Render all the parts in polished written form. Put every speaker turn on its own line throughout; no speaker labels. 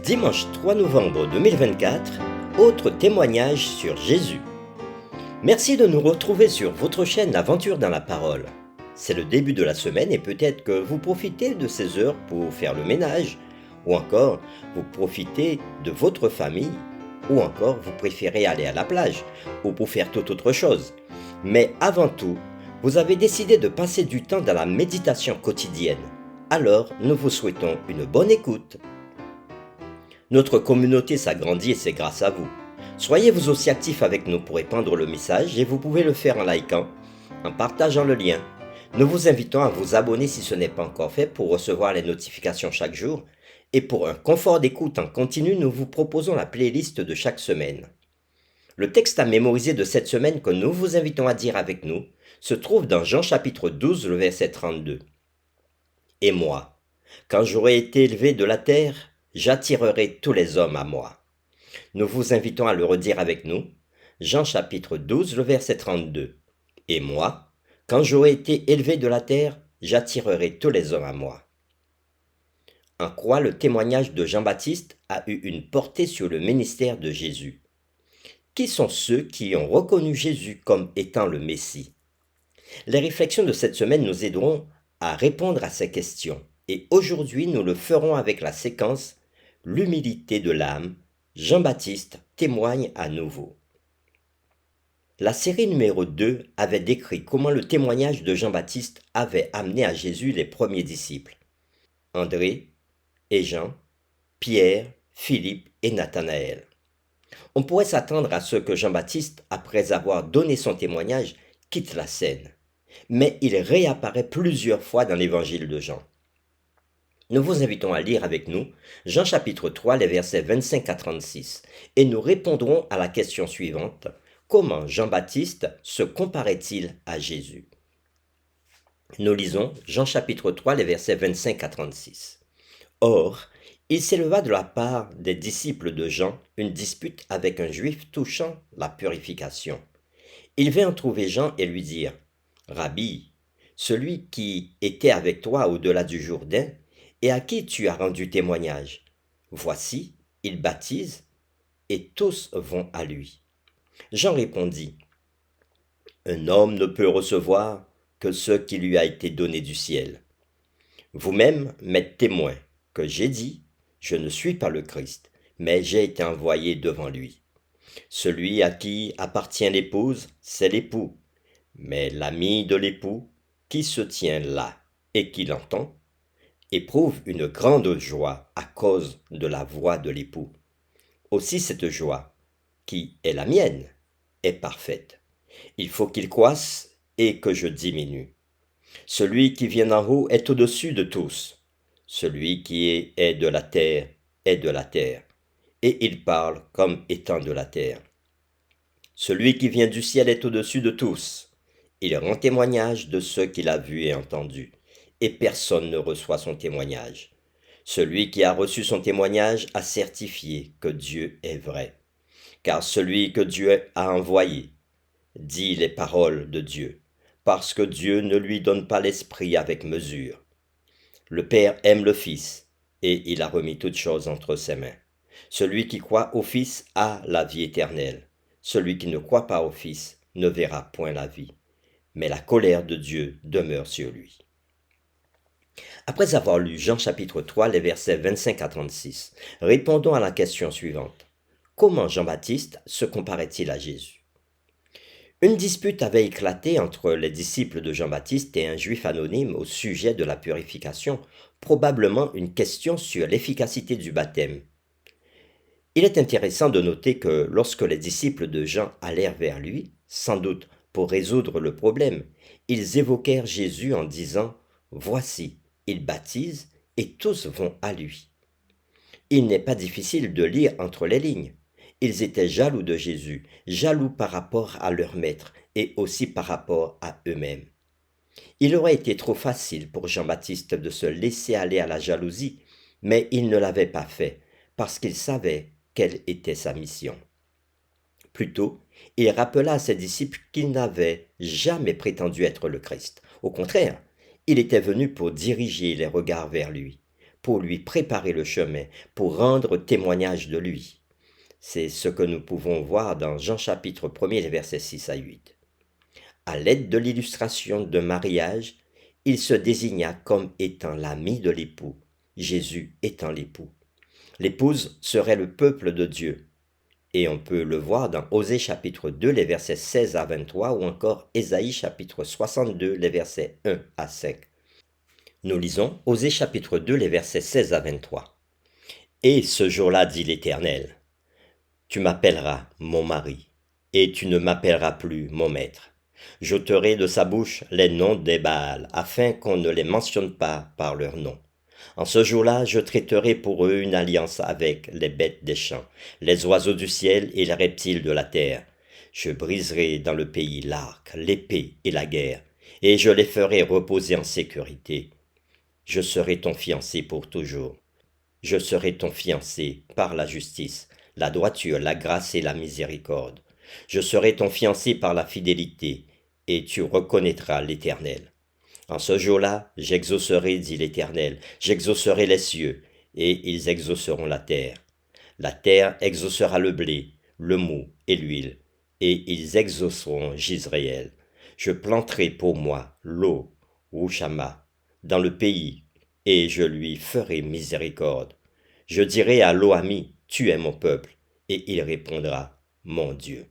Dimanche 3 novembre 2024, autre témoignage sur Jésus. Merci de nous retrouver sur votre chaîne L'Aventure dans la Parole. C'est le début de la semaine et peut-être que vous profitez de ces heures pour faire le ménage, ou encore vous profitez de votre famille, ou encore vous préférez aller à la plage, ou pour faire toute autre chose. Mais avant tout, vous avez décidé de passer du temps dans la méditation quotidienne. Alors, nous vous souhaitons une bonne écoute. Notre communauté s'agrandit et c'est grâce à vous. Soyez vous aussi actifs avec nous pour répandre le message et vous pouvez le faire en likant, en partageant le lien. Nous vous invitons à vous abonner si ce n'est pas encore fait pour recevoir les notifications chaque jour. Et pour un confort d'écoute en continu, nous vous proposons la playlist de chaque semaine. Le texte à mémoriser de cette semaine que nous vous invitons à dire avec nous se trouve dans Jean chapitre 12, le verset 32. Et moi, quand j'aurai été élevé de la terre, j'attirerai tous les hommes à moi. Nous vous invitons à le redire avec nous. Jean chapitre 12, le verset 32. Et moi, quand j'aurai été élevé de la terre, j'attirerai tous les hommes à moi. En quoi le témoignage de Jean-Baptiste a eu une portée sur le ministère de Jésus? Qui sont ceux qui ont reconnu Jésus comme étant le Messie? Les réflexions de cette semaine nous aideront à répondre à ces questions. Et aujourd'hui, nous le ferons avec la séquence L'humilité de l'âme. Jean-Baptiste témoigne à nouveau. La série numéro 2 avait décrit comment le témoignage de Jean-Baptiste avait amené à Jésus les premiers disciples. André et Jean, Pierre, Philippe et Nathanaël. On pourrait s'attendre à ce que Jean-Baptiste, après avoir donné son témoignage, quitte la scène. Mais il réapparaît plusieurs fois dans l'évangile de Jean. Nous vous invitons à lire avec nous Jean chapitre 3, les versets 25 à 36, et nous répondrons à la question suivante. Comment Jean-Baptiste se comparait-il à Jésus? Nous lisons Jean chapitre 3, les versets 25 à 36. Or, il s'éleva de la part des disciples de Jean une dispute avec un juif touchant la purification. Ils vinrent trouver Jean et lui dirent, « Rabbi, celui qui était avec toi au-delà du Jourdain, et à qui tu as rendu témoignage. Voici, il baptise, et tous vont à lui. » Jean répondit, « Un homme ne peut recevoir que ce qui lui a été donné du ciel. Vous-même m'êtes témoin que j'ai dit, je ne suis pas le Christ, mais j'ai été envoyé devant lui. Celui à qui appartient l'épouse, c'est l'époux, mais l'ami de l'époux, qui se tient là et qui l'entend, éprouve une grande joie à cause de la voix de l'époux. Aussi cette joie, qui est la mienne, est parfaite. Il faut qu'il croisse et que je diminue. Celui qui vient d'en haut est au-dessus de tous. Celui qui est de la terre est de la terre, et il parle comme étant de la terre. Celui qui vient du ciel est au-dessus de tous. Il rend témoignage de ce qu'il a vu et entendu, et personne ne reçoit son témoignage. Celui qui a reçu son témoignage a certifié que Dieu est vrai. Car celui que Dieu a envoyé dit les paroles de Dieu, parce que Dieu ne lui donne pas l'esprit avec mesure. Le Père aime le Fils, et il a remis toutes choses entre ses mains. Celui qui croit au Fils a la vie éternelle. Celui qui ne croit pas au Fils ne verra point la vie, mais la colère de Dieu demeure sur lui. Après avoir lu Jean chapitre 3, les versets 25 à 36, répondons à la question suivante. Comment Jean-Baptiste se comparait-il à Jésus? Une dispute avait éclaté entre les disciples de Jean-Baptiste et un juif anonyme au sujet de la purification, probablement une question sur l'efficacité du baptême. Il est intéressant de noter que lorsque les disciples de Jean allèrent vers lui, sans doute pour résoudre le problème, ils évoquèrent Jésus en disant « Voici, il baptise et tous vont à lui. » Il n'est pas difficile de lire entre les lignes. Ils étaient jaloux de Jésus, jaloux par rapport à leur maître et aussi par rapport à eux-mêmes. Il aurait été trop facile pour Jean-Baptiste de se laisser aller à la jalousie, mais il ne l'avait pas fait parce qu'il savait quelle était sa mission. Plutôt, il rappela à ses disciples qu'il n'avait jamais prétendu être le Christ. Au contraire, il était venu pour diriger les regards vers lui, pour lui préparer le chemin, pour rendre témoignage de lui. C'est ce que nous pouvons voir dans Jean chapitre 1er, les versets 6 à 8. À l'aide de l'illustration d'un mariage, il se désigna comme étant l'ami de l'époux, Jésus étant l'époux. L'épouse serait le peuple de Dieu. Et on peut le voir dans Osée chapitre 2, les versets 16 à 23, ou encore Ésaïe chapitre 62, les versets 1 à 5. Nous lisons Osée chapitre 2, les versets 16 à 23. Et ce jour-là, dit l'Éternel, tu m'appelleras mon mari, et tu ne m'appelleras plus mon maître. J'ôterai de sa bouche les noms des Baals, afin qu'on ne les mentionne pas par leur nom. En ce jour-là, je traiterai pour eux une alliance avec les bêtes des champs, les oiseaux du ciel et les reptiles de la terre. Je briserai dans le pays l'arc, l'épée et la guerre, et je les ferai reposer en sécurité. Je serai ton fiancé pour toujours. Je serai ton fiancé par la justice, la droiture, la grâce et la miséricorde. Je serai ton fiancé par la fidélité, et tu reconnaîtras l'Éternel. En ce jour-là, j'exaucerai, dit l'Éternel, j'exaucerai les cieux, et ils exauceront la terre. La terre exaucera le blé, le mou et l'huile, et ils exauceront Jisraël. Je planterai pour moi l'eau, Rushama, dans le pays, et je lui ferai miséricorde. Je dirai à l'Oami, tu es mon peuple, et il répondra, mon Dieu.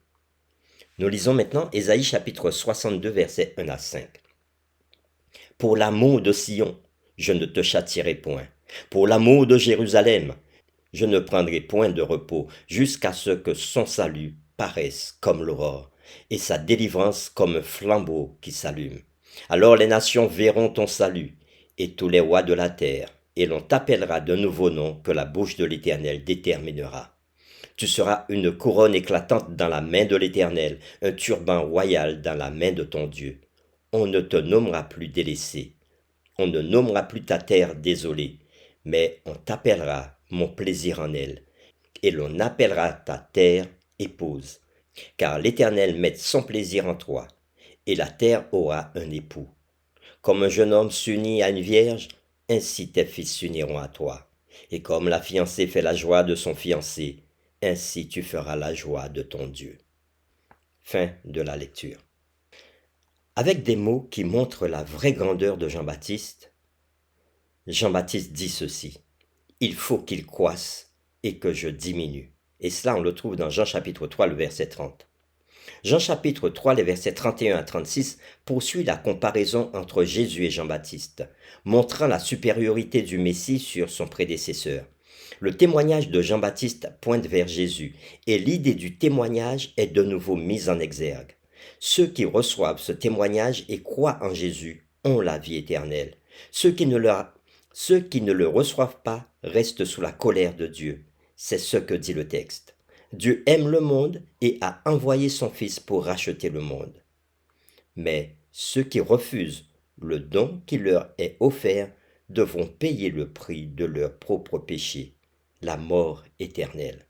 Nous lisons maintenant Ésaïe chapitre 62, versets 1 à 5. Pour l'amour de Sion, je ne te châtierai point. Pour l'amour de Jérusalem, je ne prendrai point de repos jusqu'à ce que son salut paraisse comme l'aurore et sa délivrance comme un flambeau qui s'allume. Alors les nations verront ton salut et tous les rois de la terre, et l'on t'appellera d'un nouveau nom que la bouche de l'Éternel déterminera. Tu seras une couronne éclatante dans la main de l'Éternel, un turban royal dans la main de ton Dieu. On ne te nommera plus délaissé, on ne nommera plus ta terre désolée, mais on t'appellera mon plaisir en elle, et l'on appellera ta terre épouse. Car l'Éternel met son plaisir en toi, et la terre aura un époux. Comme un jeune homme s'unit à une vierge, ainsi tes fils s'uniront à toi. Et comme la fiancée fait la joie de son fiancé, ainsi tu feras la joie de ton Dieu. Fin de la lecture. Avec des mots qui montrent la vraie grandeur de Jean-Baptiste, Jean-Baptiste dit ceci: il faut qu'il croisse et que je diminue. Et cela, on le trouve dans Jean chapitre 3, le verset 30. Jean chapitre 3, les versets 31 à 36 poursuit la comparaison entre Jésus et Jean-Baptiste, montrant la supériorité du Messie sur son prédécesseur. Le témoignage de Jean-Baptiste pointe vers Jésus, et l'idée du témoignage est de nouveau mise en exergue. Ceux qui reçoivent ce témoignage et croient en Jésus ont la vie éternelle. Ceux qui ne le reçoivent pas restent sous la colère de Dieu. C'est ce que dit le texte. Dieu aime le monde et a envoyé son Fils pour racheter le monde. Mais ceux qui refusent le don qui leur est offert devront payer le prix de leur propre péché, la mort éternelle.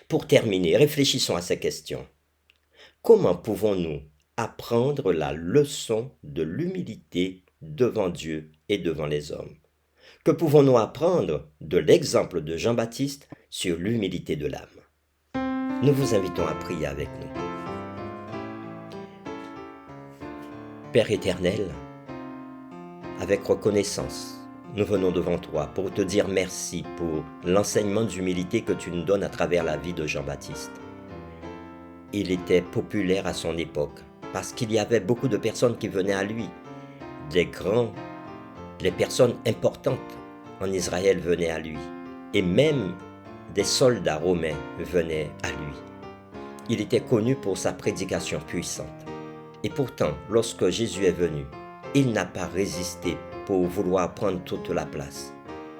Pour terminer, réfléchissons à ces questions. Comment pouvons-nous apprendre la leçon de l'humilité devant Dieu et devant les hommes? Que pouvons-nous apprendre de l'exemple de Jean-Baptiste sur l'humilité de l'âme? Nous vous invitons à prier avec nous. Père éternel, avec reconnaissance, nous venons devant toi pour te dire merci pour l'enseignement d'humilité que tu nous donnes à travers la vie de Jean-Baptiste. Il était populaire à son époque parce qu'il y avait beaucoup de personnes qui venaient à lui. Les personnes importantes en Israël venaient à lui. Et même des soldats romains venaient à lui. Il était connu pour sa prédication puissante. Et pourtant, lorsque Jésus est venu, il n'a pas résisté pour vouloir prendre toute la place.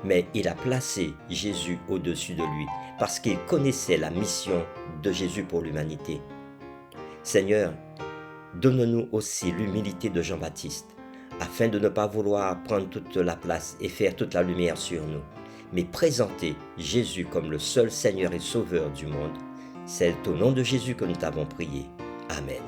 Mais il a placé Jésus au-dessus de lui parce qu'il connaissait la mission de Jésus pour l'humanité. Seigneur, donne-nous aussi l'humilité de Jean-Baptiste, afin de ne pas vouloir prendre toute la place et faire toute la lumière sur nous, mais présenter Jésus comme le seul Seigneur et Sauveur du monde. C'est au nom de Jésus que nous t'avons prié. Amen.